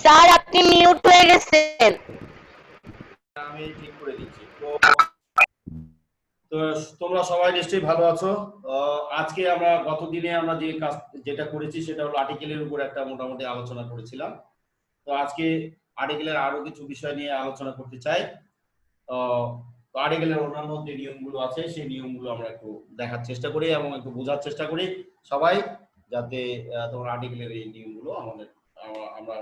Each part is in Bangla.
স্যার আপনি মিউট হয়ে গেছেন। আমি ঠিক করে দিচ্ছি। তো তো তোমরা সবাই নিশ্চয়ই ভালো আছো। আজকে আমরা গত দিনে আমরা যে কাজ যেটা করেছি সেটা হলো আর্টিকেলের উপর একটা মোটামুটি আলোচনা করেছিলাম। তো আজকে আর্টিকেলের আরো কিছু বিষয় নিয়ে আলোচনা করতে চাই। আহ, তো আর্টিকেলের অন্যান্য যে নিয়মগুলো আছে সেই নিয়মগুলো আমরা একটু দেখার চেষ্টা করি এবং একটু বোঝার চেষ্টা করি সবাই, যাতে তোমার আর্টিকেলের এই নিয়মগুলো আমাদের আমরা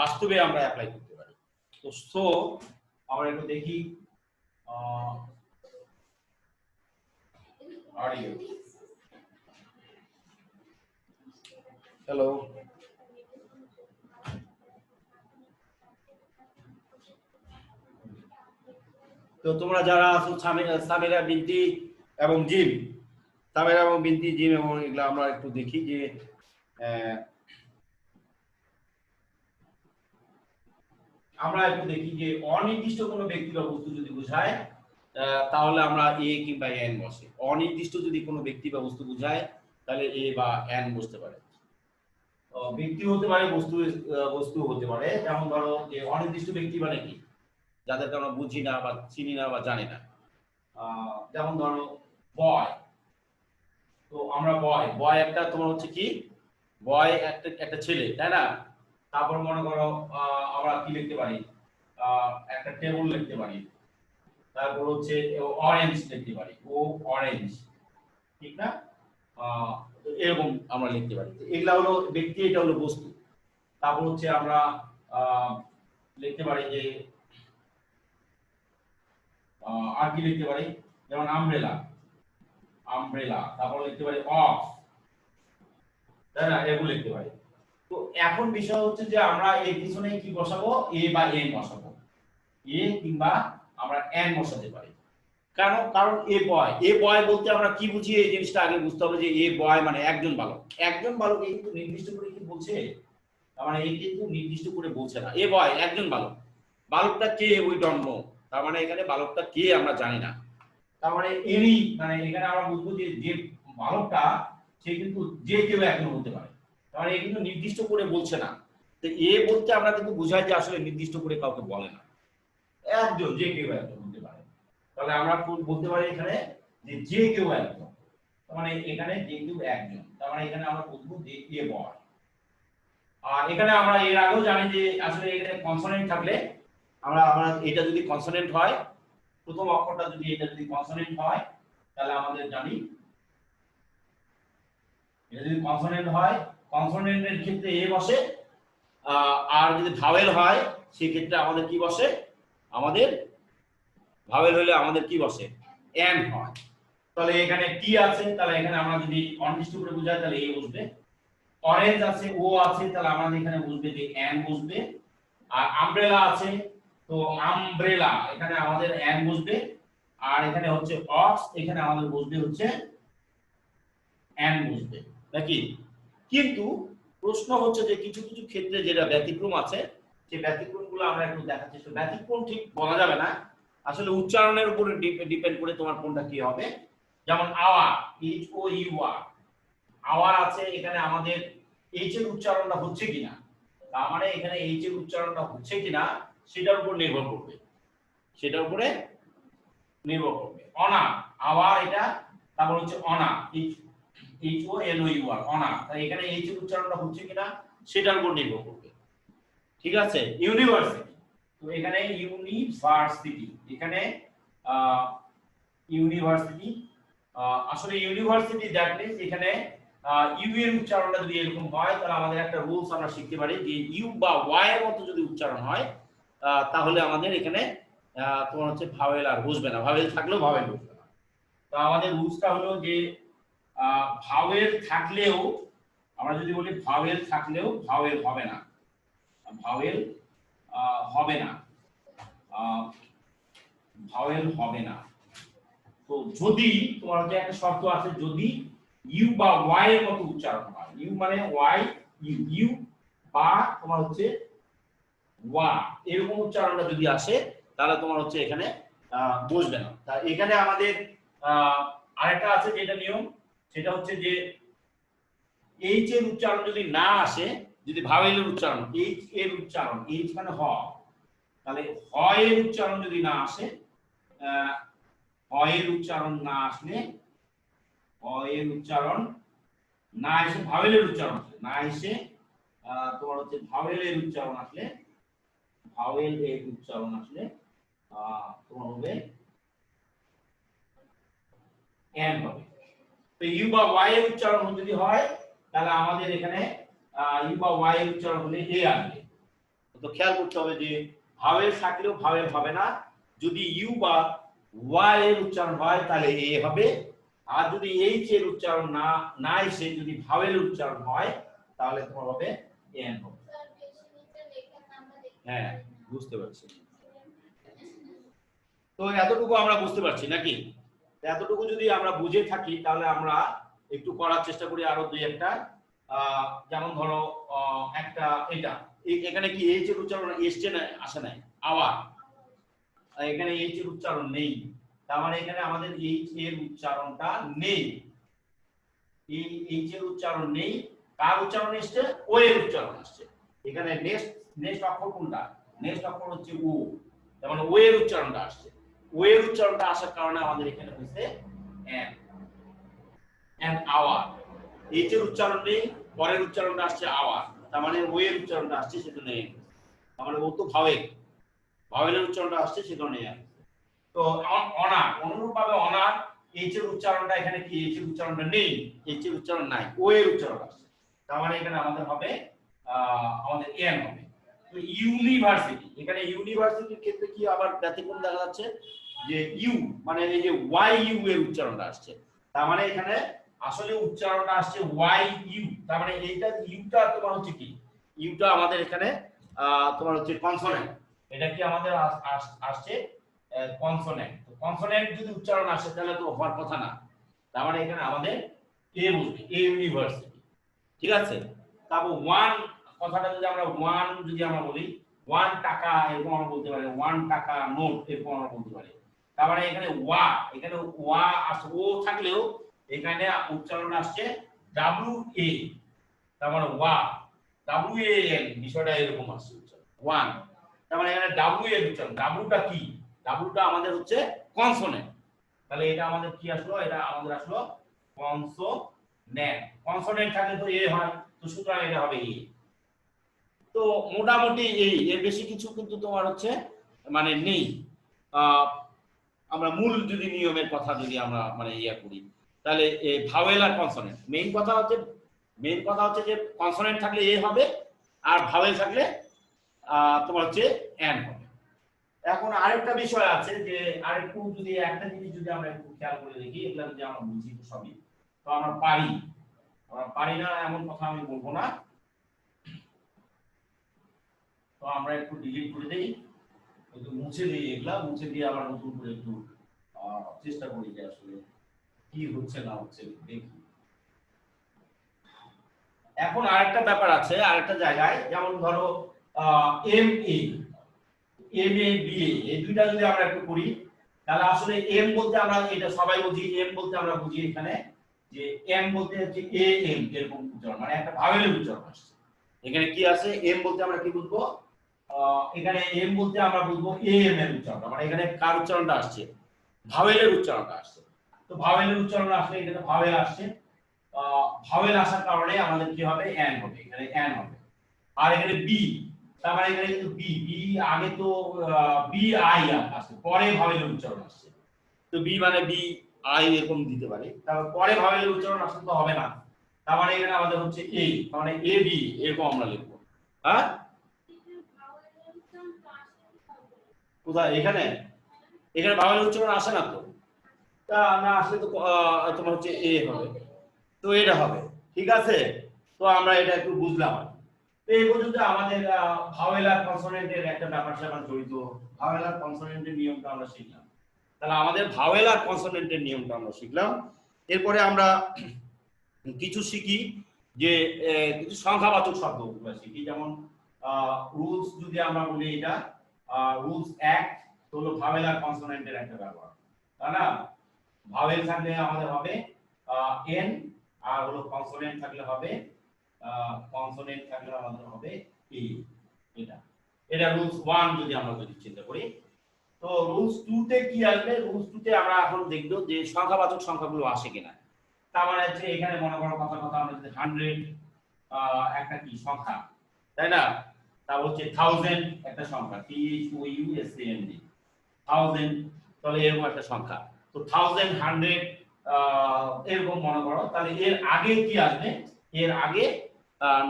বাস্তবে আমরা অ্যাপ্লাই করতে পারি। তো আমরা একটু দেখি আর্টিকেল। হ্যালো। তো তোমরা যারা আছো সামিরা বিনতি এবং জিম, সামিরা এবং বিনতি জিম এবং এগুলো আমরা একটু দেখি যে আমরা একটু দেখি যে অনির্দিষ্ট কোনো ব্যক্তি বা বস্তু যদি বোঝায় তাহলে আমরা এ কিংবা এন বসে। অনির্দিষ্ট যদি কোনো ব্যক্তি বা বস্তু বোঝায় তাহলে এ বা এন বসতে পারে। ব্যক্তি হতে পারে, বস্তু হতে পারে। যেমন ধরো যে অনির্দিষ্ট ব্যক্তি মানে কি, যাদেরকে আমরা বুঝি না বা চিনি না বা জানি না। যেমন ধরো বয়। তো আমরা বয় বয় একটা তোমার হচ্ছে কি, বয় একটা একটা ছেলে, তাই না? তারপর মনে করো আমরা কি লিখতে পারি, একটা টেবিল লিখতে পারি। তারপর হচ্ছে অরেঞ্জ লিখতে পারি, ও অরেঞ্জ, ঠিক না? তো এরকম আমরা লিখতে পারি। এগুলা হলো ব্যক্তি, এটা হলো বস্তু। তারপর হচ্ছে আমরা লিখতে পারি যে আর কি লিখতে পারি, যেমন আমব্রেলা, আমব্রেলা। তারপর লিখতে পারি অফ, তাই না? এগুলো লিখতে পারি। তো এখন বিষয় হচ্ছে যে আমরা এর পিছনে কি বসাবো, এ বা এন বসাবো। এ কিংবা আমরা এন বসাতে পারি। কারণ কারণ এ বয় বলতে আমরা কি বুঝি, এই জিনিসটা আগে বুঝতে হবে যে এ বয় মানে একজন বালক। একজন বালক এই কিন্তু নির্দিষ্ট করে কি বলছে, তার মানে এই কিন্তু নির্দিষ্ট করে বলছে না। এ বয় একজন বালক, বালকটা কে উই ডোন্ট নো। তার মানে এখানে বালকটা কে আমরা জানি না। তার মানে এরই মানে এখানে আমরা বুঝবো যে যে বালকটা সে কিন্তু যে কেউ একজন হতে পারে। তার মানে এ কিন্তু নির্দিষ্ট করে বলছে না। তো এ বলতে আমরা কিন্তু বুঝাই যে আসলে নির্দিষ্ট করে কাউকে বলে না, একজন যে কেউ একজন হতে পারে। তাহলে আমরা বলতে পারি এখানে যে যে কেউ একজন, তার মানে এখানে যে কেউ একজন, তার মানে এখানে আমরা বলবো যে এ বয়। আর এখানে আমরা এর আগেও জানি যে আসলে এখানে কনসোনেন্ট থাকলে আমরা আমরা এটা যদি কনসোনেন্ট হয়, প্রথম অক্ষরটা যদি এটা যদি কনসোনেন্ট হয় তাহলে আমাদের জানি, এটা যদি কনসোনেন্ট হয় কনসোনেন্টের ক্ষেত্রে এ বসে। আর যদি ভাওয়েল হয় সেই ক্ষেত্রে আমাদের কি বসে, আমাদের ভাওয়েল হলে আমাদের কি বসে, এন হয়। তাহলে এখানে টি আছে, তাহলে এখানে আমরা যদি অনির্দিষ্ট করে বোঝাই তাহলে এ বসবে। অরেঞ্জ আছে, ও আছে, তাহলে আমাদের এখানে বুঝবে যে এন বসবে। আর আমব্রেলা আছে, তো আমব্রেলা এখানে আমাদের এন বসবে। আর এখানে হচ্ছে অক্স, এখানে আমাদের বসবে হচ্ছে এন বসবে, নাকি? কিন্তু প্রশ্ন হচ্ছে যে কিছু কিছু ক্ষেত্রে যেটা ব্যতিক্রম আছে, সেই ব্যতিক্রমগুলো আমরা একটু দেখার চেষ্টা। ব্যতিক্রম ঠিক বলা যাবে না, আসলে উচ্চারণের উপরে ডিপেন্ড করে তোমার কোনটা কি হবে। যেমন hour, H O U R, hour আছে, এখানে আমাদের এইচ এর উচ্চারণটা হচ্ছে কিনা, তার মানে এখানে এইচ এর উচ্চারণটা হচ্ছে কিনা সেটার উপর নির্ভর করবে, সেটার উপরে নির্ভর করবে। অনা, আওয়ার এটা, তারপর হচ্ছে honour, H H O N O U R, honour, তাই এখানে এইচ এর উচ্চারণটা হচ্ছে কিনা সেটার উপর নির্ভর করবে, ঠিক আছে? ইউনিভার্সিটি, তো এখানে ইউনিভার্সিটি, এখানে ইউনিভার্সিটি, আসলে ইউনিভার্সিটি দ্যাট মিন্স এখানে ইউ এর উচ্চারণটা যদি এরকম হয় তাহলে আমাদের একটা রুলস আমরা শিখতে পারি যে ইউ বা ওয়াই এর মতো যদি উচ্চারণ হয় তাহলে আমাদের এখানে তোমার হচ্ছে ভাওয়েল আর বসবে না, ভাওয়েল থাকলেও ভাওয়েল বসবে না। তো আমাদের রুলসটা হলো যে ভাওয়েল থাকলেও, আমরা যদি বলি ভাওয়েল থাকলেও ভাওয়েল হবে না, ভাওয়েল হবে না, ভাওয়েল হবে না। তো যদি তোমার যে একটা শর্ত আছে, যদি ইউ বা ওয়াই এর মতো উচ্চারণ হয়, ইউ মানে ওয়াই, ইউ ইউ বা তোমার হচ্ছে ওয়া, এরকম উচ্চারণটা যদি আসে তাহলে তোমার হচ্ছে এখানে বসবে না। তা এখানে আমাদের আরেকটা আছে যেটা নিয়ম, সেটা হচ্ছে যে এইচ এর উচ্চারণ যদি না আসে যদি ভাওয়েলের উচ্চারণ এইচ এর উচ্চারণ এইচ মানে হ, তাহলে হ এর উচ্চারণ যদি না আসে, হ এর উচ্চারণ না আসলে, হ এর উচ্চারণ না এসে ভাওয়েলের উচ্চারণ আসলে, না এসে তোমার হচ্ছে ভাওয়েলের উচ্চারণ আসলে, ভাওয়েল এর উচ্চারণ আসলে তোমার হবে এন হবে। তো ইউ বা ওয়াই এর উচ্চারণ যদি হয় তাহলে আমাদের এখানে ইউ বা ওয়াই এর উচ্চারণ হলে এ আসবে। তো খেয়াল করতে হবে যে ভাওয়েল থাকলেও ভাওয়েল হবে না, যদি ইউ বা ওয়াই এর উচ্চারণ হয় তাহলে এ হবে, আর যদি এইচ এর উচ্চারণ না এসে যদি ভাওয়েল উচ্চারণ হয় তাহলে তোমার হবে এন হবে। হ্যাঁ, বুঝতে পারছি। তো এতটুকু আমরা বুঝতে পারছি নাকি? এতটুকু যদি আমরা বুঝে থাকি তাহলে আমরা একটু করার চেষ্টা করি আরো দুই একটা। যেমন ধরো একটা এটা এখানে কি এইচ এর উচ্চারণ এসছে না, আসে নাই, আওয়ার, এখানে এইচ এর উচ্চারণ নেই, তার মানে এখানে আমাদের এইচ এর উচ্চারণটা নেই, এই এইচ এর উচ্চারণ নেই, কার উচ্চারণ এসছে? ও এর উচ্চারণ আসছে। এখানে নেক্সট অক্ষর কোনটা? নেক্সট অক্ষর হচ্ছে ও, তার মানে ও এর উচ্চারণটা আসছে, ও এর উচ্চারণটা আসার কারণে আমাদের এখানে হয়েছে এন, এন আওয়ার। এইচ এর উচ্চারণ নেই, পরের উচ্চারণটা আসছে আওয়ার, তার মানে ও এর উচ্চারণটা আসছে সেজন্য এন, তার মানে ও তো ভাওয়েল, ভাওয়েলের উচ্চারণটা আসছে সেজন্য এন। তো অনার অনুরূপভাবে অনার এইচ এর উচ্চারণটা এখানে কি, এইচ এর উচ্চারণটা নেই, এইচ এর উচ্চারণ নাই, ও এর উচ্চারণ আসছে, তার মানে এখানে আমাদের হবে আমাদের এন হবে। তো ইউনিভার্সিটি, এখানে ইউনিভার্সিটির ক্ষেত্রে কি আবার ব্যতিক্রম দেখা যাচ্ছে যে ইউ মানে এই যে ওয়াই ইউ এর উচ্চারণটা আসছে, তার মানে এখানে আসলে উচ্চারণটা আসছে ওয়াই ইউ, তার মানে এইটা ইউটা তোমার হচ্ছে কি, ইউটা আমাদের এখানে তোমার হচ্ছে কনসোনেন্ট, এটা কি আমাদের আসছে কনসোনেন্ট। তো কনসোনেন্ট যদি উচ্চারণ আসে তাহলে তো হওয়ার কথা না, তার মানে এখানে আমাদের এ বলবে, এ ইউনিভার্সিটি, ঠিক আছে। তারপর ওয়ান কথাটা যদি আমরা ওয়ান যদি আমরা বলি, 1 টাকা এরকম আমরা বলতে পারি, 1 টাকা নোট এরকম আমরা বলতে পারি, তার মানে এখানে এখানে ওয়া আসছে, ও থাকলেও এখানে উচ্চারণ আসছে ডাব্লিউ এ, তার মানে ওয়া, ডাব্লিউ এ এন, বিষয়টা এরকম আসছে উচ্চারণ ওয়ান, তার মানে এখানে ডাব্লিউ এর উচ্চারণ, ডাব্লিউটা কি, ডাব্লিউটা আমাদের হচ্ছে কনসোনেন্ট, তাহলে এটা আমাদের কি আসলো, এটা আমাদের আসলো কনসোনেন্ট, কনসোনেন্ট থাকলে তো এ হয়, তো সুতরাং এটা হবে এ। তো মোটামুটি এই এর বেশি কিছু কিন্তু তোমার হচ্ছে মানে নেই। আমরা মূল যদি নিয়মের কথা যদি আমরা মানে ইয়া করি তাহলে এই ভাওয়েল আর কনসোনেন্ট, মেইন কথা হচ্ছে যে কনসোনেন্ট থাকলে এ হবে আর ভাওয়েল থাকলে তোমার হচ্ছে এন হবে। এখন আরেকটা বিষয় আছে যে আরেকটু যদি একটা জিনিস যদি আমরা একটু খেয়াল করে দেখি, এগুলা যদি আমরা বুঝি সবই, তো আমরা পারি না এমন কথা আমি বলবো না, তো আমরা একটু ডিলিট করে দেই, একটু মুছে দিই, এগুলা মুছে দিয়ে আবার নতুন করে একটু চেষ্টা করি যে আসলে কি হচ্ছে না হচ্ছে দেখি। এখন আরেকটা ব্যাপার আছে, আরেকটা জায়গায়, যেমন ধরো এম এ বি এ, এই দুইটা যদি আমরা একটু করি তাহলে আসলে এম বলতে আমরা এটা সবাই বুঝি, এম বলতে আমরা বুঝি এখানে যে এম বলতে হচ্ছে এ এম এরকম উচ্চারণ, মানে একটা ভাওয়েলের উচ্চারণ আসছে। এখানে কি আছে, এম বলতে আমরা কি বুঝবো, এখানে এম বলতে আমরা বুঝবো এ এম এর উচ্চারণ, মানে এখানে কার উচ্চারণটা আসছে, ভাওয়েলের উচ্চারণটা আসছে। তো ভাওয়েলের উচ্চারণ আসলে এখানে ভাওয়েল আসছে, ভাওয়েল আসার কারণে আমাদের কি হবে, এন হবে, এখানে এন হবে। আর এখানে বি, তার মানে এখানে কিন্তু বি আগে তো বি আই আসছে, পরে ভাওয়েলের উচ্চারণ আসছে, তো বি মানে বি আই এরকম দিতে পারি, তারপর পরে ভাওয়েলের উচ্চারণ আসলে তো হবে না, তার মানে এখানে আমাদের হচ্ছে এ, তার মানে এ বি এরকম আমরা লিখবো। হ্যাঁ, কোথায়, এখানে ভাওয়েলের উচ্চারণ আসে না, তো তা না আসলে তো তোমার হচ্ছে এ হবে, তো এটা হবে, ঠিক আছে। তো আমরা এটা একটু বুঝলাম। তো এই পর্যন্ত আমাদের ভাওয়েল আর কনসোনেন্টের একটা ব্যাপার স্যাপার জড়িত, ভাওয়েল আর কনসোনেন্টের নিয়মটা আমরা শিখলাম, তাহলে আমাদের ভাওয়েল আর কনসোনেন্টের নিয়মটা আমরা শিখলাম। এরপরে আমরা কিছু শিখি যে কিছু সংখ্যাবাচক শব্দগুলো শিখি, যেমন রুলস যদি আমরা বলি, এটা রুলস অ্যাক্ট হলো ভাওয়েল আর কনসোনেন্টের একটা ব্যবহার, তাই না? ভাওয়েল থাকলে আমাদের হবে এন, আর হলো কনসোনেন্ট থাকলে হবে কনসোনেন্ট থাকলে আমাদের হবে এ। এটা এটা রুলস 1 যদি আমরা চিন্তা করি। তো রুলস 2 তে কি আসবে? রুলস 2 তে আমরা এখন দেখব যে সংখ্যাবাচক সংখ্যাগুলো আসে কিনা। তার মানে হচ্ছে এখানে মনে করো কথা আমরা যদি 100 একটা কি সংখ্যা, তাই না? তারপর হচ্ছে 1000 একটা সংখ্যা, THOUSAND 1000, তাহলে এরকম একটা সংখ্যা। তো 1000 100 এরকম মনে করো, তাহলে এর আগে কি আসবে? এর আগে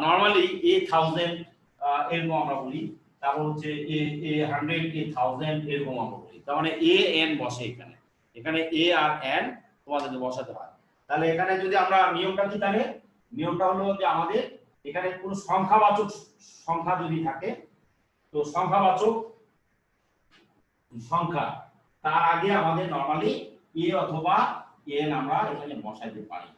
নরমালি এ 1000 এরকম আমরা বলি, তারপর হচ্ছে এ 100 এ 1000 এরকম আমরা বলি। তার মানে এ এন বসে এখানে, এখানে এ আর এন তোমাদেরকে বসাতে হয়। তাহলে এখানে যদি আমরা নিয়মটা কি, তাহলে নিয়মটা হলো যে আমাদের এখানে কোনো সংখ্যাবাচক সংখ্যা যদি থাকে, তো সংখ্যাবাচক সংখ্যা তার আগে আমাদের নরমালি এ অথবা এন আমরা এখানে বসাইতে পারি।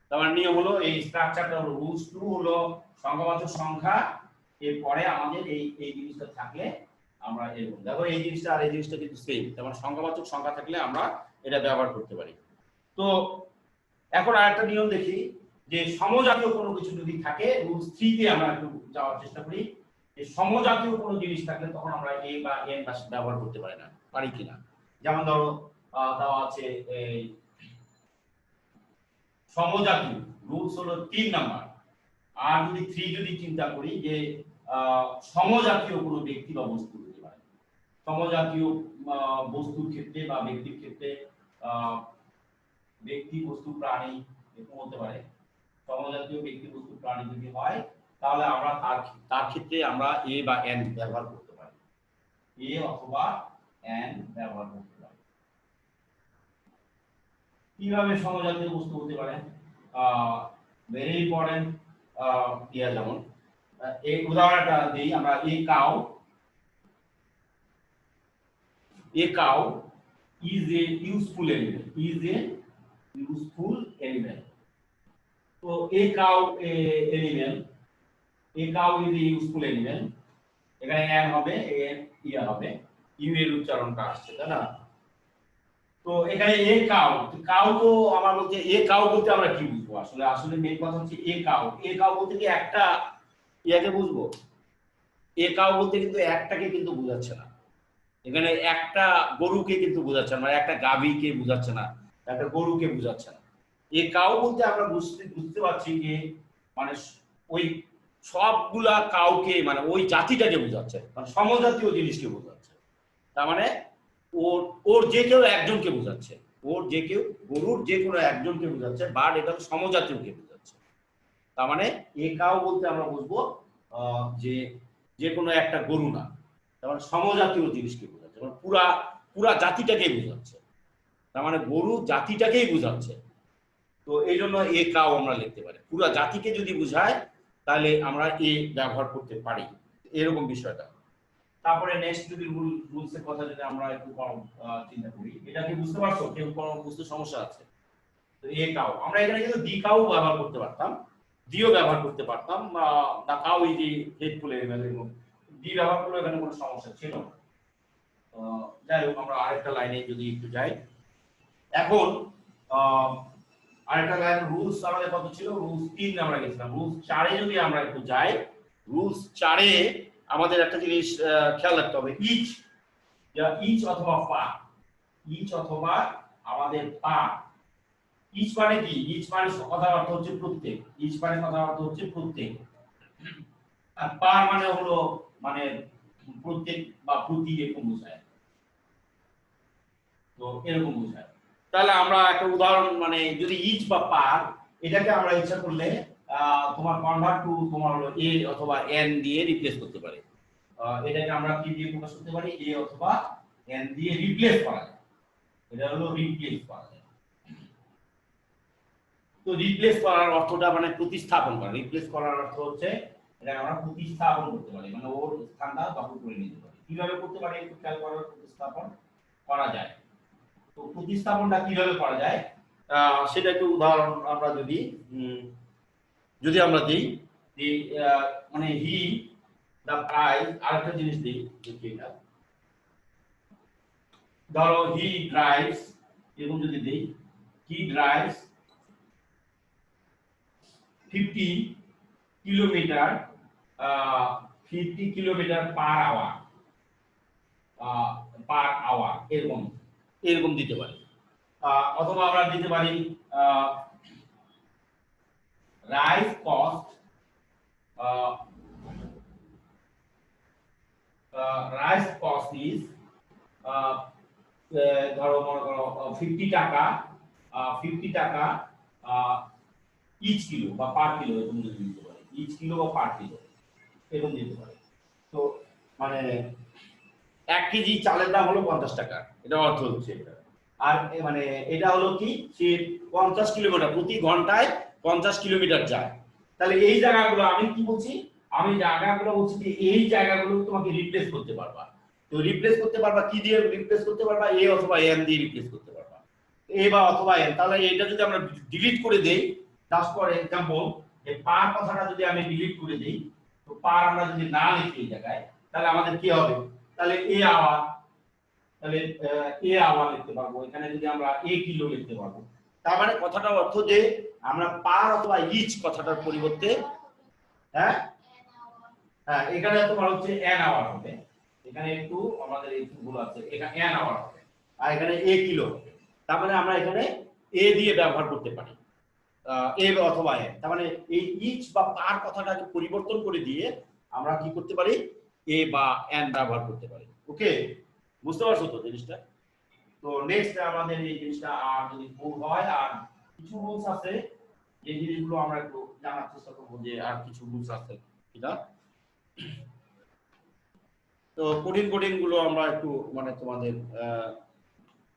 তার নিয়ম হলো এই স্ট্রাকচারটা হলো রুলস 2 হলো সংখ্যাবাচক সংখ্যা, এরপরে আমাদের এই জিনিসটা থাকলে আমরা এরকম দেখো এই জিনিসটা আর এই জিনিসটা কিন্তু সেম। যেমন সংখ্যাবাচক সংখ্যা থাকলে আমরা এটা ব্যবহার করতে পারি। তো এখন আরেকটা নিয়ম দেখি যে সমজাতীয় কোনো কিছু যদি থাকে, রুলস 3 তে আমরা একটু যাওয়ার চেষ্টা করি। যে সমজাতীয় কোনো জিনিস থাকলে তখন আমরা এ বা এন ব্যবহার করতে পারি কিনা। যেমন ধরো দেওয়া আছে এই সমজাতীয়, রুলস হলো 3 নাম্বার। আর যদি 3 যদি চিন্তা করি যে সমজাতীয় কোনো ব্যক্তি বা বস্তু হতে পারে। সমজাতীয় বস্তুর ক্ষেত্রে বা ব্যক্তির ক্ষেত্রে, ব্যক্তি বস্তু প্রাণী এরকম হতে পারে। সমজাতীয় ব্যক্তি বস্তু প্রাণী যদি হয়, তাহলে আমরা তার ক্ষেত্রে আমরা এ বা এন ব্যবহার করতে পারি, এ অথবা এন ব্যবহার করতে পারি। কিভাবে সমজাতীয় বস্তু হতে পারে? Very important. যেমন এই উদাহরণটা দিই আমরা, a cow is a useful animal, তো a cow animal, a cow is a useful animal, এখানে n হবে, ইয়া হবে, ইউ এর উচ্চারণটা আসছে, তাই না? তো এখানে এ কাউ, কাউ তো আমরা বলতে এ কাউ বলতে আমরা কি বুঝবো? আসলে মেইন কথা হচ্ছে এ কাউ বলতে কি একটা ইয়াকে বুঝবো? এ কাউ বলতে কিন্তু একটাকে কিন্তু বোঝাচ্ছে না, এখানে একটা গরুকে কিন্তু বোঝাচ্ছে না, মানে একটা গাভীকে বোঝাচ্ছে না, একটা গরুকে বোঝাচ্ছে না। এ কাউ বলতে আমরা বুঝতে পারছি যে মানে ওই সবগুলা কাউকে, মানে ওই জাতিটাকে বোঝাচ্ছে, মানে সমজাতীয় জিনিসকে বোঝাচ্ছে। তার মানে ওর যে কেউ একজনকে বোঝাচ্ছে, ওর যে কেউ গরুর যে কোনো একজনকে বোঝাচ্ছে, বাট এটা সমজাতীয়কে বোঝাচ্ছে। তার মানে এ কাউ বলতে আমরা বুঝবো যে যে কোনো একটা গরু না, তার মানে সমজাতীয় জিনিসকে বোঝাচ্ছে, মানে পুরা জাতিটাকেই বোঝাচ্ছে। তার মানে গরু জাতিটাকেই বোঝাচ্ছে। তো এই জন্য এ কাউ আমরা লিখতে পারি। পুরা জাতিকে যদি বোঝায় তাহলে আমরা এ ব্যবহার করতে পারি, এরকম বিষয়টা। তারপরে নেক্সট যদি রুলসের কথা যদি আমরা একটু চিন্তা করি, এটা কি বুঝতে পারছো? কেউ কোনো বুঝতে সমস্যা আছে? তো এ কাউ আমরা এখানে কিন্তু দি কাউ ব্যবহার করতে পারতাম, দিও ব্যবহার করতে পারতাম, the cow is a helpful animal, এরকম দি ব্যবহার করলে এখানে কোনো সমস্যা ছিল না। যাই হোক, আমরা আরেকটা লাইনে যদি একটু যাই। এখন আরেকটা লাইন রুলস আমাদের কত ছিল? রুলস 3 আমরা গেছিলাম। রুলস 4 এ যদি আমরা একটু যাই, রুলস 4 এ আমাদের একটা জিনিস খেয়াল রাখতে হবে, ইচ অথবা পা, ইচ অথবা আমাদের পা। ইচ মানে কি? ইচ মানে কথার অর্থ হচ্ছে প্রত্যেক, ইচ মানে কথার অর্থ হচ্ছে প্রত্যেক, আর পার মানে হলো মানে প্রত্যেক বা প্রতি, এরকম বোঝায়। তো এরকম বোঝায়। তাহলে আমরা একটা উদাহরণ, মানে যদি ইচ বা পার, এটাকে আমরা ইচ্ছা করলে তোমার কনভার্ট টু তোমার হলো এ অথবা এন দিয়ে রিপ্লেস করতে পারি। এটাকে আমরা কি দিয়ে প্রকাশ করতে পারি? এ অথবা এন দিয়ে রিপ্লেস করা যায়, এটা হলো রিপ্লেস করা যায়। তো রিপ্লেস করার অর্থটা মানে প্রতিস্থাপন করা। রিপ্লেস করার অর্থ হচ্ছে এটা আমরা প্রতিস্থাপন করতে পারি, মানে ওর স্থানটা দখল করে নিতে পারি। কিভাবে করতে পারি একটু খেয়াল করার, প্রতিস্থাপন করা যায়। তো প্রতিস্থাপনটা কিভাবে করা যায় সেটা একটু উদাহরণ আমরা যদি আমরা দিই, মানে হি দা প্রাইজ, আরেকটা জিনিস দিই, এটা ধরো হি ড্রাইভস, এরকম যদি দিই, he drives 50 kilometre 50 kilometre per hour এরকম এরকম দিতে পারি। অথবা আমরা দিতে পারি রাইস কস্ট ইজ ধরো মনে করো 50 টাকা 50 টাকা ইচ কিলো বা পার কিলো এরকম দিতে পারি, ইচ কিলো বা পার কিলো এরকম দিতে পারি। তো মানে 1 কেজি চালের দাম হলো 50 টাকা, এটা অর্থ হচ্ছে এটা। আর মানে এটা হলো কি সে 50 কিলোমিটার প্রতি ঘন্টায় 50 কিলোমিটার যায়। তাহলে এই জায়গাগুলো আমি কি বলছি, আমি জায়গাগুলো বলছি যে এই জায়গাগুলো তোমাকে রিপ্লেস করতে পারবা। তো রিপ্লেস করতে পারবা কি দিয়ে রিপ্লেস করতে পারবা, এ অথবা এন দিয়ে রিপ্লেস করতে পারবা, এ বা অথবা এন। তাহলে এটা যদি আমরা ডিলিট করে দেই, জাস্ট ফর एग्जांपल যে পার কথাটা যদি আমি ডিলিট করে দেই, তো পার আমরা যদি না লিখি এই জায়গায়, তাহলে আমাদের কি হবে, তাহলে এ আওয়ার, তাহলে এ আওয়ার লিখতে পারবো, এখানে যদি আমরা এ কিলো লিখতে পারবো। তার মানে কথাটার অর্থ যে আমরা পার অথবা ইচ কথাটার পরিবর্তে হ্যাঁ হ্যাঁ এখানে তোমার হচ্ছে এন আওয়ার হবে, এখানে একটু আমাদের এই ভুল আছে, এখানে এন আওয়ার হবে আর এখানে এ কিলো হবে। তার মানে আমরা এখানে এ দিয়ে ব্যবহার করতে পারি, এ অথবা এন। তার মানে এই ইচ বা পার কথাটাকে পরিবর্তন করে দিয়ে আমরা কি করতে পারি, এ বা এন ব্যবহার করতে পারি। ওকে, বুঝতে পারছো তো জিনিসটা? তো নেক্সট আমাদের এই জিনিসটা আর যদি ভুল হয়, আর কিছু রুলস আছে এই জিনিসগুলো আমরা একটু জানার চেষ্টা করবো যে আর কিছু রুলস আছে কিনা। তো কঠিন গুলো আমরা একটু মানে তোমাদের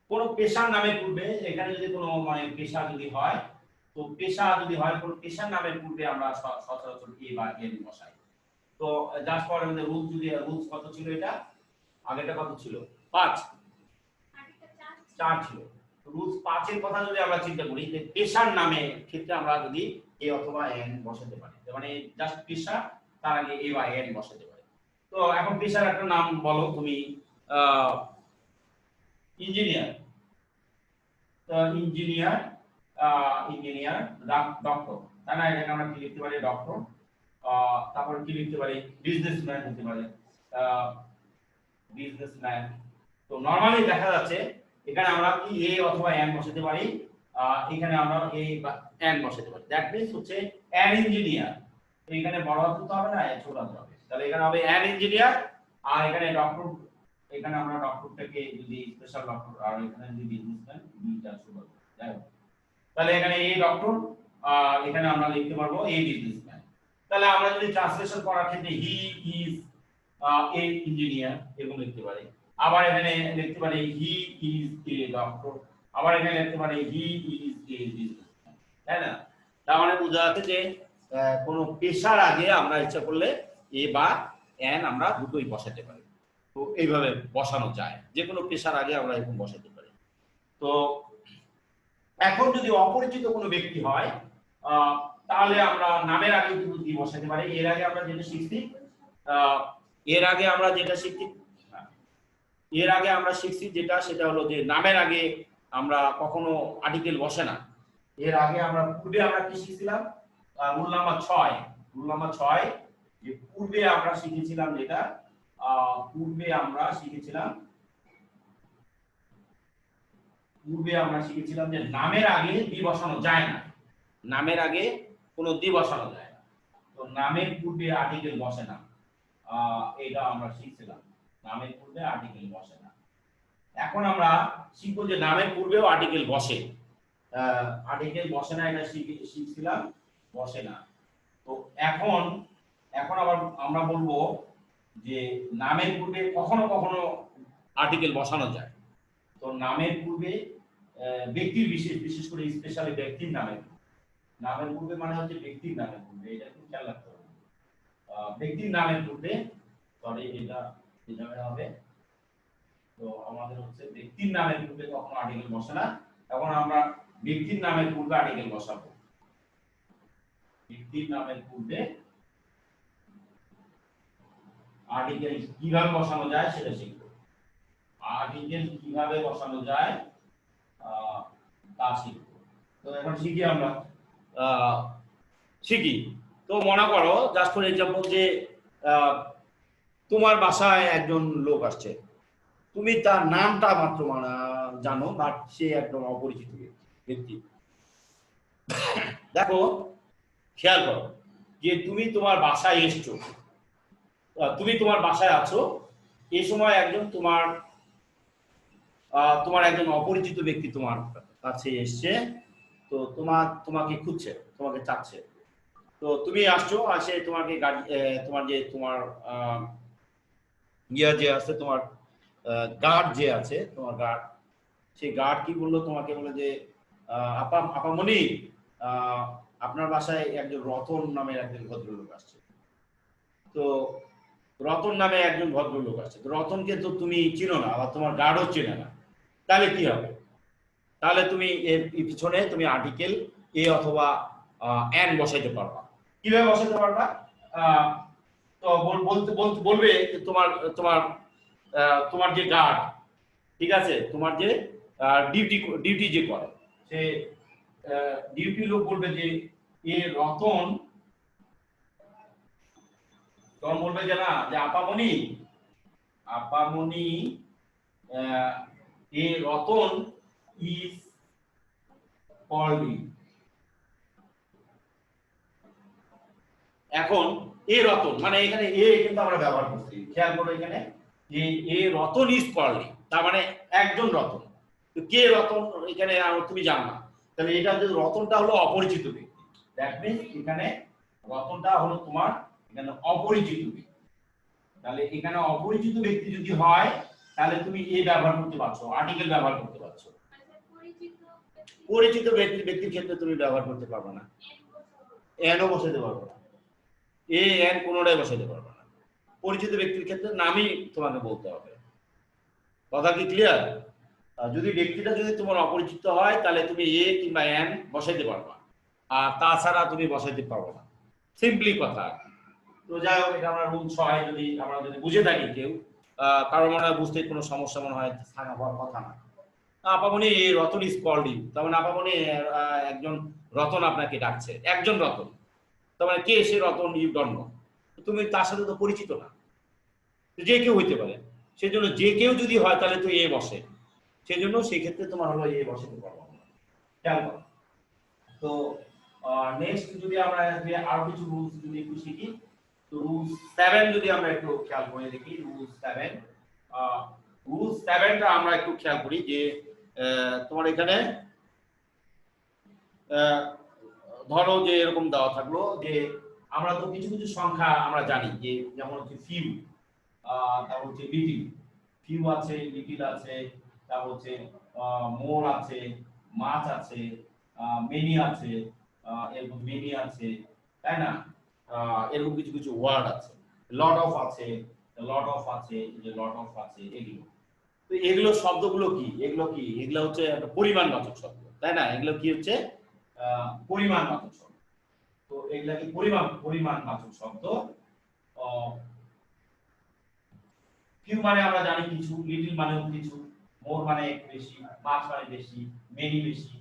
কোন পেশার নামের পূর্বে, এখানে যদি কোনো মানে পেশা যদি হয়, তো পেশা যদি হয় কোন পেশার নামের পূর্বে আমরা সচরাচর এ বা এন বসাই। তো জাস্ট ফর আমাদের রুলস যদি রুলস কত ছিল, এটা আগেটা কত ছিল 5 4 ছিল। রুলস 5 এর কথা যদি আমরা চিন্তা করি যে পেশার নামে ক্ষেত্রে আমরা যদি এ অথবা এন বসাতে পারি, মানে জাস্ট পেশা তার আগে এ বা এন বসাতে পারি। তো এখন পেশার একটা নাম বলো তুমি, ইঞ্জিনিয়ার, তো ইঞ্জিনিয়ার ডক্টর, তাই না? এটাকে আমরা কি লিখতে পারি, ডক্টর। তারপর কি লিখতে পারি, বিজনেসম্যান হতে পারে, বিজনেসম্যান। তো নরমালি দেখা যাচ্ছে এখানে আমরা কি এ অথবা এন বসাতে পারি, এখানে আমরা এ বা এন বসাতে পারি। দ্যাট মিন্স হচ্ছে অ্যান ইঞ্জিনিয়ার, তো এখানে বড় হাতে তো হবে না, ছোট হাতে হবে, তাহলে এখানে হবে অ্যান ইঞ্জিনিয়ার। আর এখানে ডক্টর, এখানে আমরা ডক্টরটাকে যদি স্পেশাল ডক্টর, আর এখানে যদি বিজনেসম্যান দুইটা ছোট হাতে, যাই হোক। তাহলে এখানে এ ডক্টর, আর এখানে আমরা লিখতে পারবো এ বিজনেসম্যান। তাহলে আমরা যদি ট্রান্সলেশন করার ক্ষেত্রে হি ইজ এ ইঞ্জিনিয়ার এরকম লিখতে পারি। আবার এখানে লিখতে পারি হি ইজ এ ডক্টর, আবার এখানে লিখতে পারি হি ইজ এ বিজনেসম্যান, তাই না? তার মানে বোঝা যাচ্ছে যে কোন পেশার আগে আমরা ইচ্ছা করলে এ বা এন আমরা দুটোই বসাতে পারি। তো এইভাবে বসানো যায়, যে কোনো পেশার আগে আমরা এরকম বসাতে পারি। তো এখন যদি অপরিচিত কোনো ব্যক্তি হয়, তাহলে আমরা নামের আগে কিন্তু দি বসাতে পারি। এর আগে আমরা যেটা শিখছি, এর আগে আমরা শিখছি যেটা, সেটা হলো যে নামের আগে আমরা কখনো আর্টিকেল বসে না। এর আগে আমরা পূর্বে আমরা কি শিখছিলাম, রুল নাম্বার 6 যে পূর্বে আমরা শিখেছিলাম যেটা, পূর্বে আমরা শিখেছিলাম যে নামের আগে দি বসানো যায় না, নামের আগে কোনো দি বসানো যায় না। তো নামের পূর্বে আর্টিকেল বসে না, এটা আমরা শিখছিলাম, নামের পূর্বে আর্টিকেল বসে না। এখন আমরা শিখবো যে নামের পূর্বেও আর্টিকেল বসে, আর্টিকেল বসে না, এটা শিখছিলাম, বসে না। তো এখন আবার আমরা বলবো যে নামের পূর্বে কখনো কখনো আর্টিকেল বসানো যায়। তো নামের পূর্বে ব্যক্তির বিশেষ করে স্পেশালি ব্যক্তির নামের পূর্বে মানে হচ্ছে ব্যক্তির নামের পূর্বে, এটা খুব খেয়াল রাখতে হবে। ব্যক্তির নামের পূর্বে, সরি এটা এই জায়গায় হবে। তো আমাদের হচ্ছে ব্যক্তির নামের পূর্বে কখনো আর্টিকেল বসে না। এখন আমরা ব্যক্তির নামের পূর্বে আর্টিকেল বসাবো। ব্যক্তির নামের পূর্বে আর্টিকেল কিভাবে বসানো যায় সেটা শিখবো। আর্টিকেল কিভাবে বসানো যায় তা শিখবো। তো এখন শিখি আমরা, শিখি। তো তো মনে করো জাস্ট ফর এক্সাম্পল যে তোমার বাসায় একজন লোক আসছে, তুমি তার নামটা মাত্র জানো, বাট সে একদম অপরিচিত ব্যক্তি। দেখো, খেয়াল করো যে তুমি তোমার বাসায় এসছো, তুমি তোমার বাসায় আছো, এই সময় একজন তোমার একজন অপরিচিত ব্যক্তি তোমার কাছে এসছে, তো তোমাকে খুঁজছে, তোমাকে চাচ্ছে। তো তুমি আসছো, আসে তোমাকে তোমার ইয়া যে আছে, তোমার গার্ড যে আছে, তোমার গার্ড, সেই গার্ড কি বললো তোমাকে, বলে যে আপামনি, আপনার বাসায় একজন রতন নামের একজন ভদ্রলোক আসছে। তো রতন নামে একজন ভদ্রলোক আসছে, তো রতনকে তো তুমি চিনো না, আবার তোমার গার্ডও চেনে না, তাহলে কি হবে? তাহলে তুমি এর পিছনে তুমি আর্টিকেল এ অথবা এন বসাইতে পারবা। কিভাবে বসাইতে পারবা? তো বলবে তোমার তোমার তোমার যে গার্ড, ঠিক আছে, তোমার যে ডিউটি যে করে, সে ডিউটি লোক বলবে যে এ রতন, তখন বলবে যে না, যে আপামনি এ রতন ইজ কলিং। এখন এ রতন মানে এখানে এ কিন্তু আমরা ব্যবহার করছি, খেয়াল করো এখানে যে এ রতন ইজ কলিং, তার মানে একজন রতন। তো কে রতন এখানে তুমি জানো না, তাহলে এটা যে রতনটা হলো অপরিচিত ব্যক্তি। দ্যাট মিন্স এখানে রতনটা হলো তোমার এখানে অপরিচিত ব্যক্তি। তাহলে এখানে অপরিচিত ব্যক্তি যদি হয়, তাহলে তুমি এ ব্যবহার করতে পারছো, আর্টিকেল ব্যবহার করতে পারছো। পরিচিত ব্যক্তির ক্ষেত্রে তুমি ব্যবহার করতে পারবে না, এনও বসাতে পারবে না, এ এন কোনোটাই বসাতে পারবে না। পরিচিত ব্যক্তির ক্ষেত্রে নামই তোমাকে বলতে হবে। কথা কি ক্লিয়ার? যদি ব্যক্তিটা যদি তোমার অপরিচিত হয়, তাহলে তুমি এ কিংবা এন বসাইতে পারবা, আর তাছাড়া তুমি বসাইতে পারবো না, সিম্পলি কথা। তো যাই হোক, এটা আমরা রুল 6 আমরা যদি বুঝে থাকি কেউ, কারো মনে হয় বুঝতে কোনো সমস্যা মনে হয় থাকা হওয়ার কথা না। আপামনি রতন ইজ কল্ড ইউ, তার মানে আপামনি একজন রতন আপনাকে ডাকছে, একজন রতন, তার মানে কে সে রতন, ইউ ডোন্ট নো, তুমি তার সাথে তো পরিচিত না, যে কেউ হইতে পারে। সেজন্য যে কেউ যদি হয় তাহলে তো এ বসে, সেজন্য সেই ক্ষেত্রে তোমার হলো এ বসাতে পারবো। খেয়াল করো। তো নেক্সট যদি আমরা আরো কিছু রুলস যদি একটু শিখি, তো রুল 7 যদি আমরা একটু খেয়াল করে দেখি, রুল 7টা আমরা একটু খেয়াল করি যে তোমার এখানে ধরো যে এরকম দেওয়া থাকলো যে আমরা তো কিছু কিছু সংখ্যা আমরা জানি, যে যেমন হচ্ছে ফিউ, তারপর হচ্ছে লিটিল, ফিউ আছে, লিটিল আছে, তারপর হচ্ছে মোর আছে, মাছ আছে, মেনি আছে, এরকম মেনি আছে, তাই না? এরকম কিছু কিছু ওয়ার্ড আছে, লট অফ আছে, যে লট অফ আছে, এগুলো। তো এগুলো শব্দগুলো কি, এগুলো হচ্ছে একটা পরিমাণবাচক শব্দ, তাই না? এগুলো কি হচ্ছে পরিমাণবাচক শব্দ। তো এগুলা কি পরিমাণবাচক শব্দ। ফিউ মানে আমরা জানি কিছু, লিটল মানেও কিছু, মোর মানে একটু বেশি, মাছ মানে বেশি, মেনি বেশি।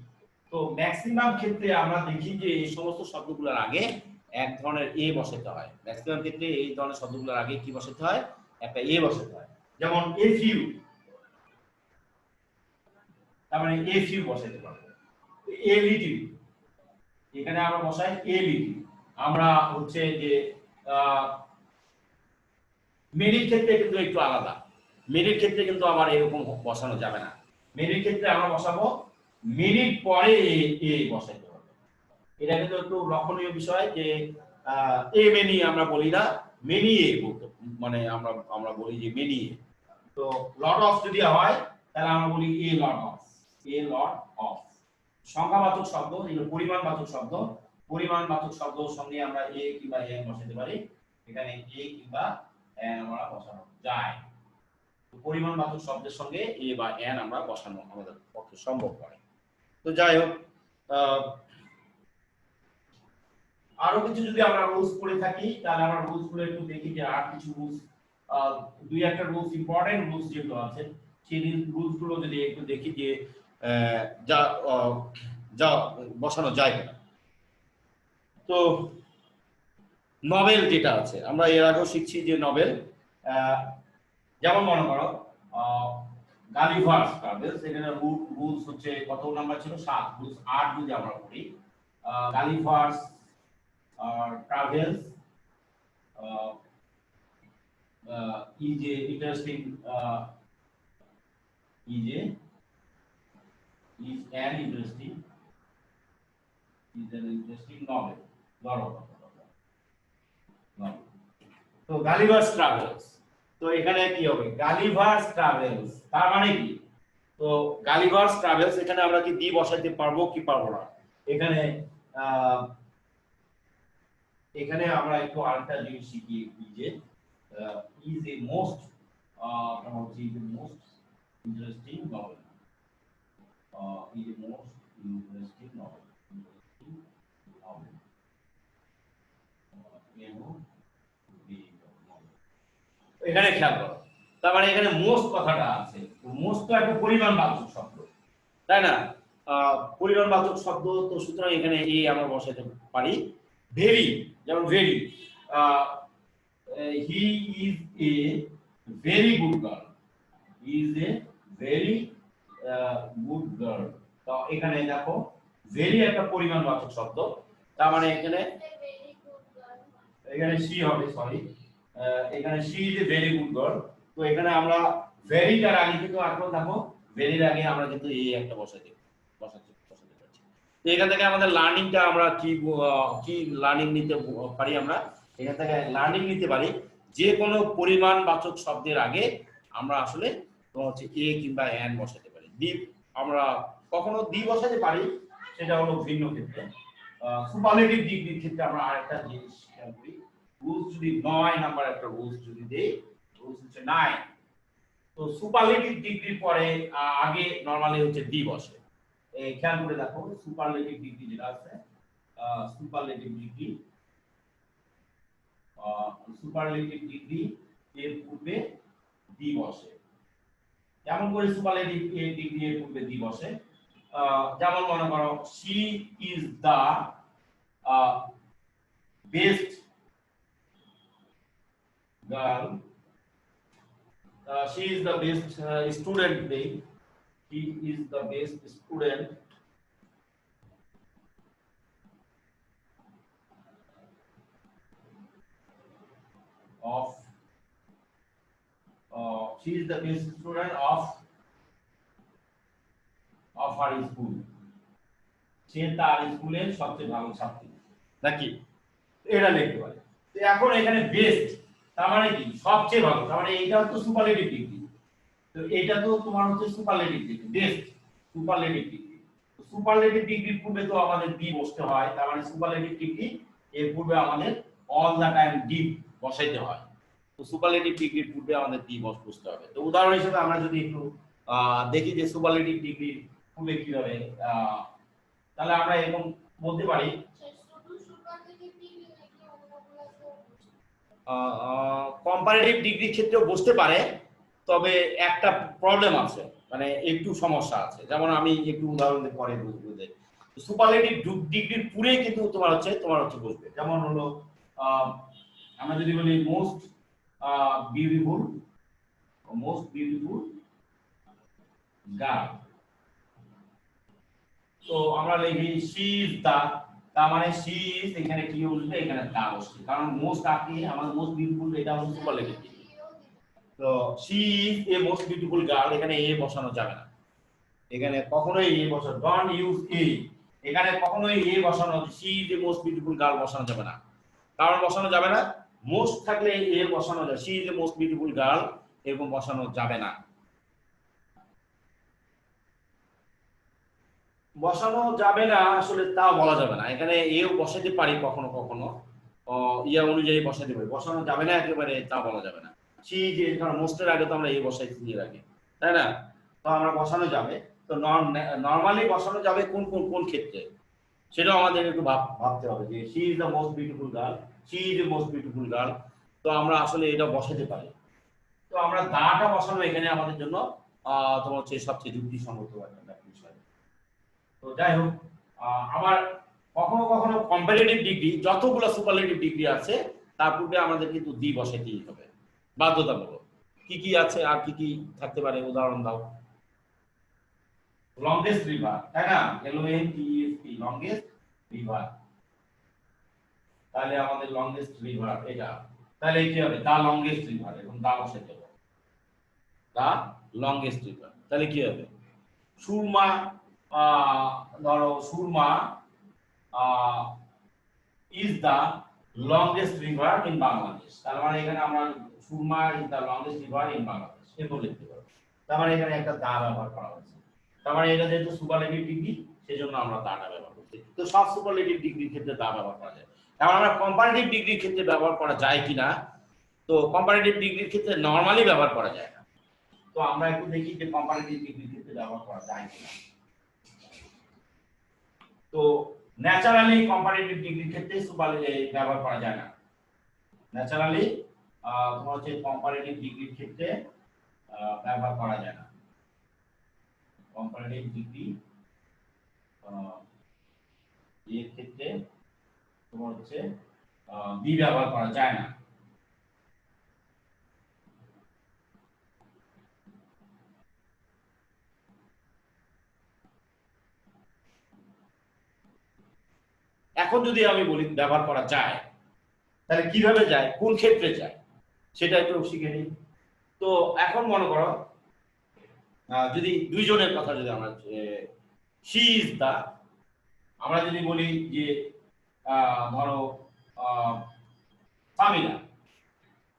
তো ম্যাক্সিমাম ক্ষেত্রে আমরা দেখি যে এই সমস্ত শব্দগুলোর আগে এক ধরনের এ বসাতে হয়। ম্যাক্সিমাম ক্ষেত্রে এই ধরনের শব্দগুলোর আগে কি বসাতে হয়? একটা এ বসাতে হয়। যেমন এ ফিউ, তার মানে এ ফিউ বসাতে পারবো। এ লিটল, এখানে আমরা বসাই এ লিটল। আমরা হচ্ছে যে মেনির ক্ষেত্রে কিন্তু একটু আলাদা, মেনির ক্ষেত্রে কিন্তু আমার এরকম বসানো যাবে না। মেনির ক্ষেত্রে আমরা বসাবো মেনির পরে এ বসাইতে হবে। এটা কিন্তু একটু লক্ষণীয় বিষয় যে এ মেনি আমরা বলি না, মেনি এ বলতে, মানে আমরা বলি যে মেনি এ। তো লট অফ যদি হয় তাহলে আমরা বলি এ lot of, A lot of. সংখ্যাবাচক শব্দ, এগুলো পরিমাণবাচক শব্দ। পরিমাণবাচক শব্দের সঙ্গে আমরা এ কিংবা এন বসাতে পারি, এখানে এ কিংবা এন আমরা বসানো যায়। পরিমাণবাচক শব্দের সঙ্গে এ বা এন আমরা বসানো আমাদের পক্ষে সম্ভব হয়। তো যাই হোক, আরো কিছু যদি আমরা রুলস পড়ে থাকি, তাহলে আমরা রুলস গুলো একটু দেখি যে আর কিছু রুলস, দুই একটা রুলস, ইম্পর্টেন্ট রুলস যেগুলো আছে, সেই রুলস গুলো যদি একটু দেখি যে যা যা বসানো যায় কিনা। তো নভেল যেটা আছে আমরা এর আগেও শিখছি যে নভেল, যেমন মনে করো গালিভার্স ট্রাভেলস, এখানে রুলস হচ্ছে কত নাম্বার ছিল 7, রুলস 8 যদি আমরা পড়ি, Gulliver's travels is a interesting is an interesting novel. তো গালিভার্স ট্রাভেলস, তো এখানে কি হবে গালিভার্স ট্রাভেলস তার মানে কি, তো গালিভার্স ট্রাভেলস এখানে আমরা কি দি বসাইতে পারবো কি পারবো না, এখানে এখানে আমরা একটু আরেকটা জিনিস শিখি যে is a most is the most interesting novel, is the most interesting novel, এখানে খেয়াল করো, তার মানে এখানে মোস্ট কথাটা আছে, মোস্ট তো একটা পরিমাণবাচক শব্দ, তাই না, পরিমাণবাচক শব্দ, তো সুতরাং এখানে এই আমরা বসাতে পারি ভেরি, যেমন very, he is a very good girl, he is a very good girl, তো এখানে দেখো ভেরি একটা পরিমাণবাচক শব্দ, তার মানে এখানে she হবে, সরি এখানে she is a very good girl, তো এখানে আমরা ভেরি টার আগে কিন্তু এখন দেখো ভেরির আগে আমরা কিন্তু এই একটা বসাতে পারছি, তো এখান থেকে আমাদের লার্নিংটা আমরা কি লার্নিং নিতে পারি, আমরা এখান থেকে লার্নিং নিতে পারি যে কোনো পরিমাণবাচক শব্দের আগে আমরা আসলে হচ্ছে এ কিংবা এন বসাতে পারি, দি আমরা কখনো দি বসাতে পারি, সেটা হলো ভিন্ন ক্ষেত্রে, সুপারলেটিভ ডিগ্রির ক্ষেত্রে আমরা আরেকটা জিনিস খেয়াল করি, রুলস যদি 9 নাম্বার একটা রুলস যদি দেই, রুলস হচ্ছে 9, তো সুপারলেটিভ ডিগ্রির পরে আগে নরমালি হচ্ছে দি বসে, এই খেয়াল করে দেখো সুপারলেটিভ ডিগ্রি যেটা আছে, সুপারলেটিভ ডিগ্রি এর পূর্বে দি বসে, যেমন করে সুপারলেটিভ ডিগ্রি এর পূর্বে দি বসে, যেমন মনে করো she is the best girl, she is the best student day, he is the best student of she is the best student of her school, সে তার স্কুলের সবচেয়ে ভালো ছাত্রী নাকি, এটা লিখতে পারে, তো এখন এখানে বেস্ট তার মানে কি সবচেয়ে ভালো, তার মানে এইটা তো সুপারলেটিভ ডিগ্রি, তো এটা তো তোমার হচ্ছে superlative degree, best superlative degree, তো সুপারলেটিভ ডিগ্রির পূর্বে তো আমাদের ডি বসতে হয়, তার মানে সুপারলেটিভ ডিগ্রি এর পূর্বে আমাদের অল দা টাইম ডি বসাইতে হয়, তো সুপারলেটিভ ডিগ্রির পূর্বে আমাদের ডি বসতে হবে, তো উদাহরণ হিসেবে আমরা যদি একটু দেখি যে সুপারলেটিভ ডিগ্রির পূর্বে কি হবে, তাহলে আমরা এরকম বলতে পারি কম্পারেটিভ ডিগ্রির ক্ষেত্রেও বসতে পারে, তবে একটা প্রবলেম আছে, মানে একটু সমস্যা আছে, যেমন আমি একটু উদাহরণ দিয়ে পরে বুঝতে, সুপারলেটিভ ডিগ্রির পুরে কিন্তু তোমার হচ্ছে বসবে, যেমন হলো আমরা যদি বলি মোস্ট বিউটিফুল গার্ল, তো আমরা লিখি she is the, তার মানে she is এখানে কি বসবে, এখানে দা বসবে, কারণ মোস্ট আগে আমাদের মোস্ট বিউটিফুল এটা হলো সুপারলেটিভ, তো she is a most beautiful girl, এখানে এ বসানো যাবে না, এখানে কখনোই এ বসানো, don't use a, এখানে কখনোই এ বসানো, she is a most beautiful girl বসানো যাবে না, কারণ বসানো যাবে না, মোস্ট থাকলে এ বসানো যায়, she is a most beautiful girl এরকম বসানো যাবে না, বসানো যাবে না আসলে তা বলা যাবে না, এখানে এও বসাতে পারি কখনো কখনো ইয়া অনুযায়ী বসাতে পারি, বসানো যাবে না একেবারে তা বলা যাবে না, সি যে কারণ মোস্টের আগে তো আমরা এ বসাইছি এর আগে, তাই না, তো আমরা বসানো যাবে, তো নরমালি বসানো যাবে কোন কোন কোন ক্ষেত্রে সেটাও আমাদের একটু ভাবতে হবে যে she is the most beautiful girl, she is the most beautiful girl, তো আমরা আসলে এটা বসাতে পারি, তো আমরা দাটা বসানো এখানে আমাদের জন্য তোমার হচ্ছে সবচেয়ে যুক্তিসঙ্গত একটা বিষয়, তো যাই হোক আবার কখনো কখনো কম্পারেটিভ ডিগ্রি, যতগুলো সুপারলেটিভ ডিগ্রি আছে তার পূর্বে আমাদের কিন্তু দি বসাইতেই হবে, বাধ্যতামূলক। কি কি আছে আর কি কি থাকতে পারে, উদাহরণ দাও। লংগেস্ট রিভার, তাই না? LONGEST, longest river. তাহলে আমাদের লংগেস্ট রিভার এটা, তাহলে কি হবে? দা লংগেস্ট রিভার, এখন দা বসাইতে হবে, দা লংগেস্ট রিভার। তাহলে কি হবে? সুরমা, ধরো Surma is the longest river in Bangladesh। তার মানে এখানে আমরা Surma is the longest river in Bangladesh এরকম লিখতে পারবো। তার মানে এখানে একটা দা ব্যবহার করা হয়েছে। তার মানে এটা যেহেতু সুপারলেটিভ ডিগ্রি, সেজন্য আমরা দাটা ব্যবহার করছি। তো সব সুপারলেটিভ ডিগ্রির ক্ষেত্রে দা ব্যবহার করা যায়। এখন আমরা কম্পারেটিভ ডিগ্রির ক্ষেত্রে ব্যবহার করা যায় কিনা, তো কম্পারেটিভ ডিগ্রির ক্ষেত্রে নরমালি ব্যবহার করা যায় না। তো আমরা একটু দেখি যে কম্পারেটিভ ডিগ্রির ক্ষেত্রে ব্যবহার করা যায় কিনা। তো ন্যাচারালি কম্পারেটিভ ডিগ্রির ক্ষেত্রে সুপারলেটিভ ব্যবহার করা যায় না। ন্যাচারালি তোমার হচ্ছে কম্পারেটিভ ডিগ্রির ক্ষেত্রে ব্যবহার করা যায় না। কম্পারেটিভ ডিগ্রি এর ক্ষেত্রে তোমার হচ্ছে বি ব্যবহার করা যায় না। এখন যদি আমি বলি ব্যবহার করা যায়, তাহলে কিভাবে যায়, কোন ক্ষেত্রে যায়, সেটা একটু শিখে নিই। তো এখন মনে করো যদি দুইজনের কথা যদি আমরা শি ইজ দা, আমরা যদি বলি যে ধরো সামিরা,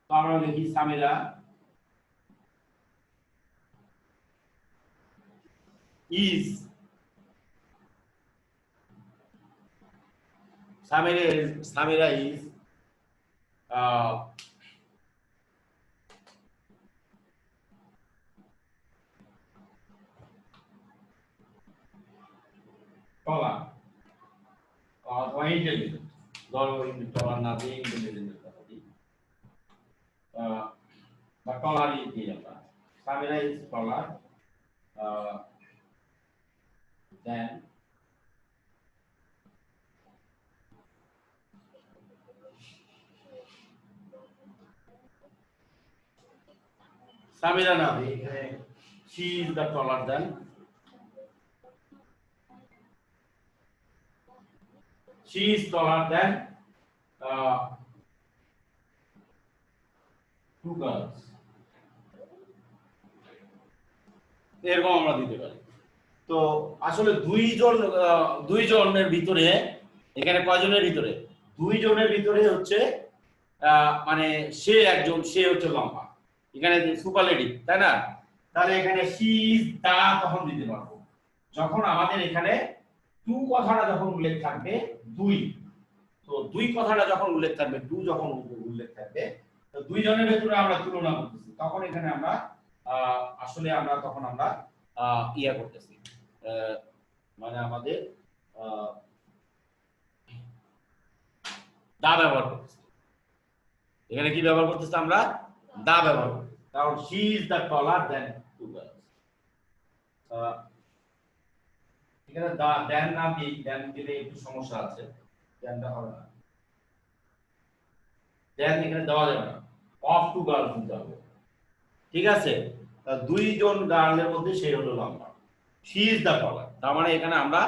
তো আমরা লিখি Samira is, Samira is taller অথবা ইন্টেলিজেন্ট। ধরো টলার না দিয়ে ইন্টেলিজেন্টের কথা দিই, বা টলারই দিই আমরা। সামিরা ইজ টলার দেন সামিরা না দিয়ে এখানে she is the taller than, she is taller than two girls, এরকম আমরা দিতে পারি। তো আসলে দুইজনের ভিতরে, এখানে কয়জনের ভিতরে? দুইজনের ভিতরে হচ্ছে মানে সে একজন, সে হচ্ছে লম্বা, এখানে সুপারলেটিভ, তাই না? তাহলে এখানে she is the তখন দিতে পারবো যখন আমাদের এখানে টু কথাটা যখন উল্লেখ থাকবে, দুই, তো দুই কথাটা যখন উল্লেখ থাকবে, টু যখন উল্লেখ থাকবে, তো দুইজনের ভিতরে আমরা তুলনা করতেছি, তখন এখানে আমরা আসলে আমরা তখন আমরা ইয়া করতেছি, মানে আমাদের দা ব্যবহার করতেছি। এখানে কি ব্যবহার করতেছি আমরা? দা ব্যবহার করতেছি, কারণ she is the taller than two girls। এখানে দা দেন না দিই, দেন দিলে একটু সমস্যা আছে, দেনটা হবে না, দেন এখানে দেওয়া যাবে না, অফ টু গার্লস দিতে হবে, ঠিক আছে? দুইজন গার্লের মধ্যে সে হলো লম্বা, she is the taller। তার মানে এখানে আমরা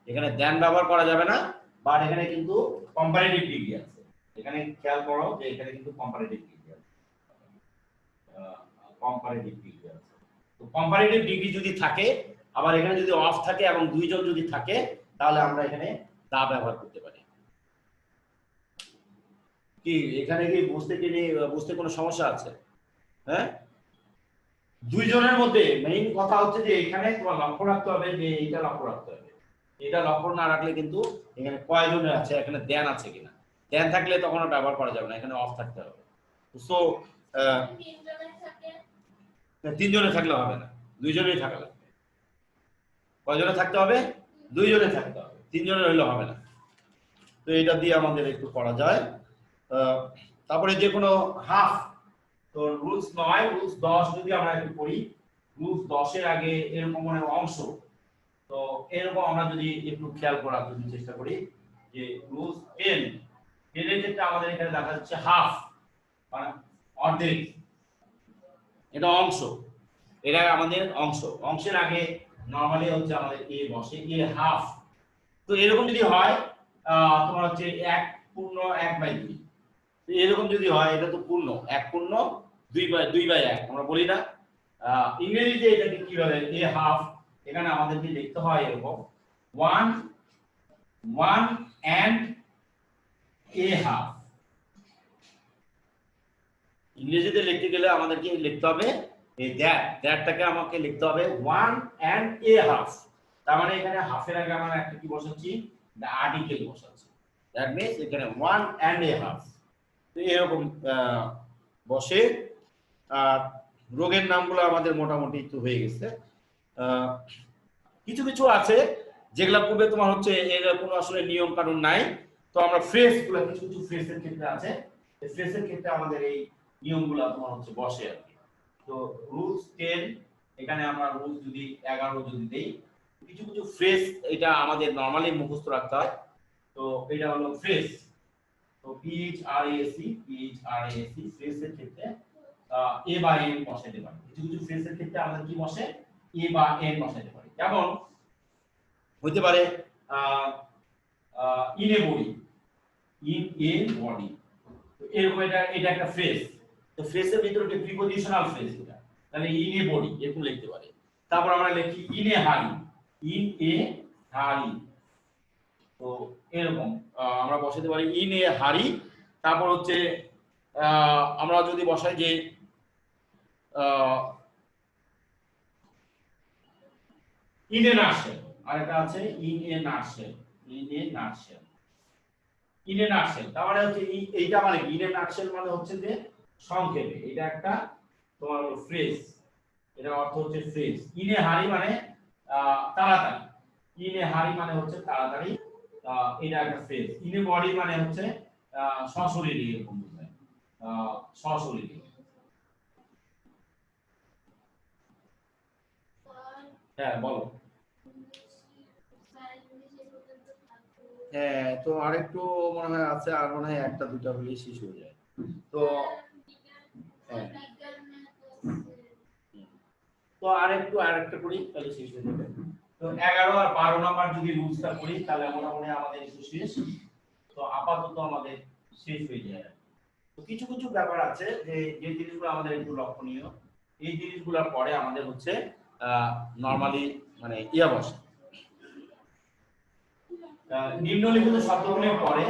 এখানে দেন ব্যবহার করা যাবে না, বাট এখানে কিন্তু কম্পারেটিভ ডিগ্রি আছে। এখানে খেয়াল করো যে এখানে কিন্তু কম্পারেটিভ ডিগ্রি আছে, কম্পারেটিভ ডিগ্রি আছে। তো কম্পারেটিভ ডিগ্রি যদি থাকে, আবার এখানে যদি অফ থাকে এবং দুইজন যদি থাকে, তাহলে আমরা এখানে দা ব্যবহার করতে পারি। কি এখানে কি বুঝতে কোনো সমস্যা আছে? হ্যাঁ, দুইজনের মধ্যে মেইন কথা হচ্ছে যে এখানে তোমার লক্ষ্য রাখতে হবে যে এটা লক্ষ্য রাখতে হবে, এটা লক্ষ্য না রাখলে কিন্তু এখানে কয়জনের আছে, এখানে দেন আছে কিনা, দেন থাকলে তখন ব্যবহার করা যাবে না, এখানে অফ থাকতে হবে। সো তিনজনে থাকলে হবে না, দুইজনেই থাকা লাগবে। কয়জনে থাকতে হবে? দুইজনে থাকতে হবে, তিনজনে হইলে হবে না। তো এটা দিয়ে আমাদের একটু করা যায়। তারপরে যে কোনো হাফ, তো রুলস 9, রুলস 10 যদি আমরা একটু পড়ি, রুলস 10 এর আগে এরকম অংশ, তো এরকম আমরা যদি একটু খেয়াল করার যদি চেষ্টা করি, যে রুলস 10 এর ক্ষেত্রে আমাদের এখানে দেখা যাচ্ছে হাফ মানে অর্ধেক, এটা অংশ, এটা আমাদের অংশ, অংশের আগে নরমালি হচ্ছে আমাদের এ বসে, এ হাফ। তো এরকম যদি হয় তোমার হচ্ছে 1/2, তো এরকম যদি হয় এটা তো পূর্ণ, 1/2 আমরা বলি না। ইংরেজিতে এটাকে কিভাবে এ হাফ, এখানে আমাদেরকে লিখতে হয় এরকম 1 and a half। ইংরেজিতে লিখতে গেলে আমাদেরকে লিখতে হবে এই দ্যাটটাকে আমাকে লিখতে হবে 1 and a half। তার মানে এখানে হাফের আগে আমরা একটা কি বসাচ্ছি, দ্য আর্টিকেল বসাচ্ছি, দ্যাট মিন্স এখানে 1 and a half। তো এরকম বসে। আর রোগের নামগুলো আমাদের মোটামুটি একটু হয়ে গেছে। কিছু কিছু আছে যেগুলা পূর্বে তোমার হচ্ছে এর কোনো আসলে নিয়ম কানুন নাই, তো আমরা ফ্রেজগুলো কিছু কিছু ফ্রেজের ক্ষেত্রে আছে, এই ফ্রেজের ক্ষেত্রে আমাদের এই নিয়মগুলো তোমার হচ্ছে বসে আর কি। তো রুলস 10 এখানে আমরা রুলস যদি 11 যদি দেই, কিছু কিছু ফ্রেজ এটা আমাদের নরমালি মুখস্থ রাখতে হয়। তো এটা হলো ফ্রেজ, তো PHRAC ফ্রেজের ক্ষেত্রে এ বা এন বসাতে পারি, কিছু কিছু ফ্রেজের ক্ষেত্রে আমাদের কি বসে এ বা এন বসাতে পারি। যেমন হতে পারে in a body, in a body, এরকম এটা একটা ফ্রেজ। তো ফ্রেজের ভিতরে একটা প্রিপজিশনাল ফ্রেজ এটা, তাহলে ইন এ বডি এরকম লিখতে পারি। তারপর আমরা লিখি ইন এ হাড়ি, ইন এ হাড়ি, তো এরকম আমরা বসাতে পারি ইন এ হাড়ি। তারপর হচ্ছে আমরা যদি বসাই যে ইন এ নার্সেল, আর একটা আছে in a নার্সেল, in a নার্সেল, in a নার্সেল। তার মানে হচ্ছে এইটা মানে ইন এ নার্সেল মানে হচ্ছে যে সংক্ষেপে, এটা একটা তোমার ফ্রেজ, এটা অর্থ হচ্ছে ফ্রেজ। ইন এ হাড়ি মানে তাড়াতাড়ি, ইন এ হাড়ি মানে হচ্ছে তাড়াতাড়ি, এটা একটা ফ্রেজ। ইন এ বডি মানে হচ্ছে সশরীরী, এরকম বোঝায় সশরীরী। হ্যাঁ বলো। হ্যাঁ, তো আরেকটু মনে হয় আছে, আর মনে হয় একটা দুটা হলেই শেষ হয়ে যায়। তো হ্যাঁ, তো আরেকটা করি তাহলে শেষ হয়ে যাবে। তো 11 আর 12 নাম্বার যদি রুলসটা করি তাহলে মোটামুটি আমাদের একটু শেষ, তো আপাতত আমাদের শেষ হয়ে যায়। তো কিছু কিছু ব্যাপার আছে যে যে জিনিসগুলো আমাদের একটু লক্ষণীয়, এই জিনিসগুলোর পরে আমাদের হচ্ছে নরমালি মানে ইয়া বসে, নিম্নলিখিত শব্দগুলির পরে